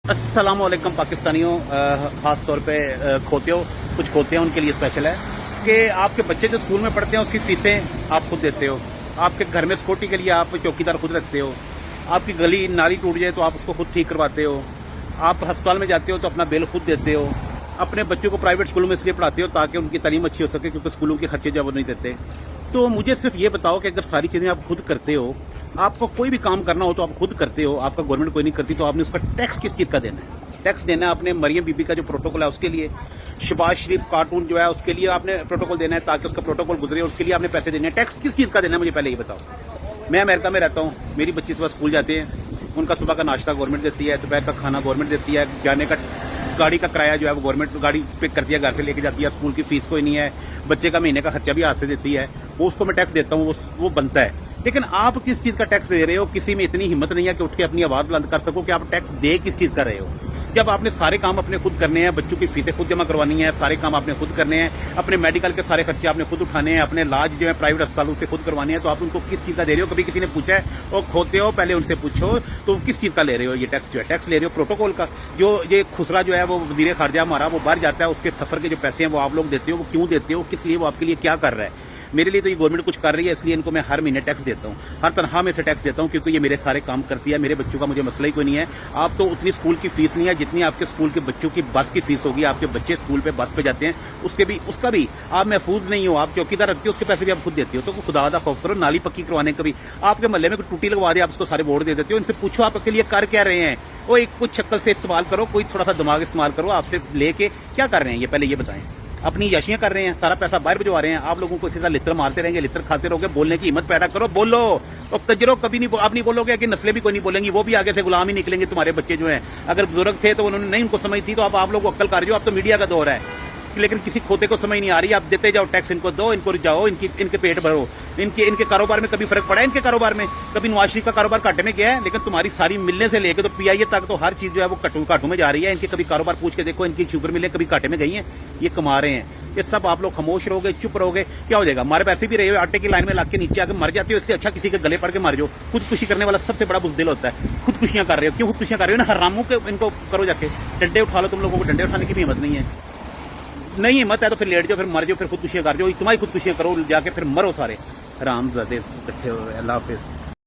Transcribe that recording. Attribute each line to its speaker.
Speaker 1: अस्सलाम वालेकुम पाकिस्तानियों, ख़ास तौर पे खोतियों, कुछ खोते हैं उनके लिए स्पेशल है कि आपके बच्चे जो स्कूल में पढ़ते हैं उसकी फीसें आप खुद देते हो। आपके घर में सिक्योरिटी के लिए आप चौकीदार खुद रखते हो। आपकी गली नाली टूट जाए तो आप उसको खुद ठीक करवाते हो। आप अस्पताल में जाते हो तो अपना बिल खुद देते हो। अपने बच्चों को प्राइवेट स्कूलों में इसलिए पढ़ाते हो ताकि उनकी तालीम अच्छी हो सके, क्योंकि स्कूलों के खर्चे जब वो नहीं देते। तो मुझे सिर्फ ये बताओ कि अगर सारी चीज़ें आप खुद करते हो, आपको कोई भी काम करना हो तो आप खुद करते हो, आपका गवर्नमेंट कोई नहीं करती, तो आपने उसका टैक्स किस चीज़ का देना है? टैक्स देना है आपने मरियम बीबी का जो प्रोटोकॉल है उसके लिए, शहबाज शरीफ कार्टून जो है उसके लिए आपने प्रोटोकॉल देना है ताकि उसका प्रोटोकॉल गुजरे, उसके लिए आपने पैसे देने हैं। टैक्स किस चीज़ का देना है मुझे पहले ये बताओ। मैं अमेरिका में रहता हूँ, मेरी बच्ची सुबह स्कूल जाते हैं, उनका सुबह का नाश्ता गवर्नमेंट देती है, दोपहर का खाना गवर्नमेंट देती है, जाने का गाड़ी का किराया जो है वो गवर्नमेंट गाड़ी पिक करती है, घर से लेके जाती है, स्कूल की फीस कोई नहीं है, बच्चे का महीने का खर्चा भी हाथ से देती है, वो उसको मैं टैक्स देता हूँ, वो बनता है। लेकिन आप किस चीज़ का टैक्स दे रहे हो? किसी में इतनी हिम्मत नहीं है कि उठ के अपनी आवाज़ बुलंद कर सको कि आप टैक्स दे किस चीज़ का रहे हो। जब आपने सारे काम अपने खुद करने हैं, बच्चों की फीसें खुद जमा करवानी है, सारे काम आपने खुद करने हैं, अपने मेडिकल के सारे खर्चे आपने खुद उठाने हैं, अपने इलाज जो है प्राइवेट अस्पतालों से खुद करवाने हैं, तो आप उनको किस चीज़ का दे रहे हो? कभी किसी ने पूछा है? और खोते हो पहले उनसे पूछो तो किस चीज़ का ले रहे हो ये टैक्स? जो है टैक्स ले रहे हो प्रोटोकॉल का। जो ये खुसरा जो है वो वज़ीर ख़ारजा हमारा वो बाहर जाता है, उसके सफ़र के जो पैसे हैं वो आप लोग देते हो, वो क्यों देते हो? किस लिए? वो आपके लिए क्या कर रहा है? मेरे लिए तो ये गवर्नमेंट कुछ कर रही है, इसलिए इनको मैं हर महीने टैक्स देता हूँ, हर तनख्वाह में से टैक्स देता हूँ, क्योंकि ये मेरे सारे काम करती है। मेरे बच्चों का मुझे मसला ही कोई नहीं है। आप तो उतनी स्कूल की फीस नहीं है जितनी आपके स्कूल के बच्चों की बस की फीस होगी। आपके बच्चे स्कूल पे बस पे जाते हैं, उसका भी आप महफूज नहीं हो, आप चौकीदार रखते हो, उसके पैसे भी आप खुद देते हो। तो खुदा दा खौफ करो, नाली पक्की करवाने का भी आपके मोहल्ले में कोई टूटी लगवा दे, आप उसको सारे बोर्ड दे देते हो। इनसे पूछो आप के लिए कर क्या रहे हैं? वो एक कुछ शक्ल से इस्तेमाल करो, कोई थोड़ा सा दिमाग इस्तेमाल करो, आपसे लेके क्या कर रहे हैं ये पहले ये बताएं। अपनी याशियां कर रहे हैं, सारा पैसा बाहर भिजवा रहे हैं, आप लोगों को इसी तरह लित्र मारते रहेंगे, लित्र खाते रहोगे। बोलने की हिम्मत पैदा करो, बोलो और तजरो कभी नहीं। आप नहीं बोलोगे कि नस्लें भी कोई नहीं बोलेंगी, वो भी आगे से गुलाम ही निकलेंगे। तुम्हारे बच्चे जो हैं अगर बुजुर्ग थे तो उन्होंने नहीं उनको समझ थी, तो आप लोग अक्ल कर रहे हो। अब तो मीडिया का दौर है, लेकिन किसी खोते को समझ नहीं आ रही। आप देते जाओ टैक्स, इनको दो, इनको जाओ, इनके पेट भरो। इनके कारोबार में कभी फर्क पड़ा है? इनके कारोबार में कभी नवाज शरीफ का कारोबार घाटे में गया है? लेकिन तुम्हारी सारी मिलने से लेकर तो पीआईए तक तो हर चीज जो है वो घाटों में जा रही है। इनके कभी कारोबार पूछ के देखो, इनकी शुगर मिलें कभी घाटे में गई हैं? ये कमा रहे हैं। ये सब आप लोग खामोश रहोगे, चुप रहोगे, क्या हो जाएगा? हमारे पैसे भी रहे हो, आटे की लाइन में लाग के नीचे आके मर जाते हो। इससे अच्छा किसी के गले पड़ के मर जाओ। खुदकुशी करने वाला सबसे बड़ा बुज़दिल होता है। खुदकुशियां कर रहे हो, क्यों खुदकुशियां कर रहे हो? ना हरामों के इनको करो जाके, डंडे उठा लो। तुम लोगों को डंडे उठाने की भी हिम्मत नहीं है। नहीं हिम्मत है तो फिर लेट जाओ, फिर मर जाओ, फिर खुदकुशियां कर जाओ। तुम्हारी खुदकुशियां करो जाके, फिर मरो सारे हरामजादे इकट्ठे हो। अल्लाह हाफिज़।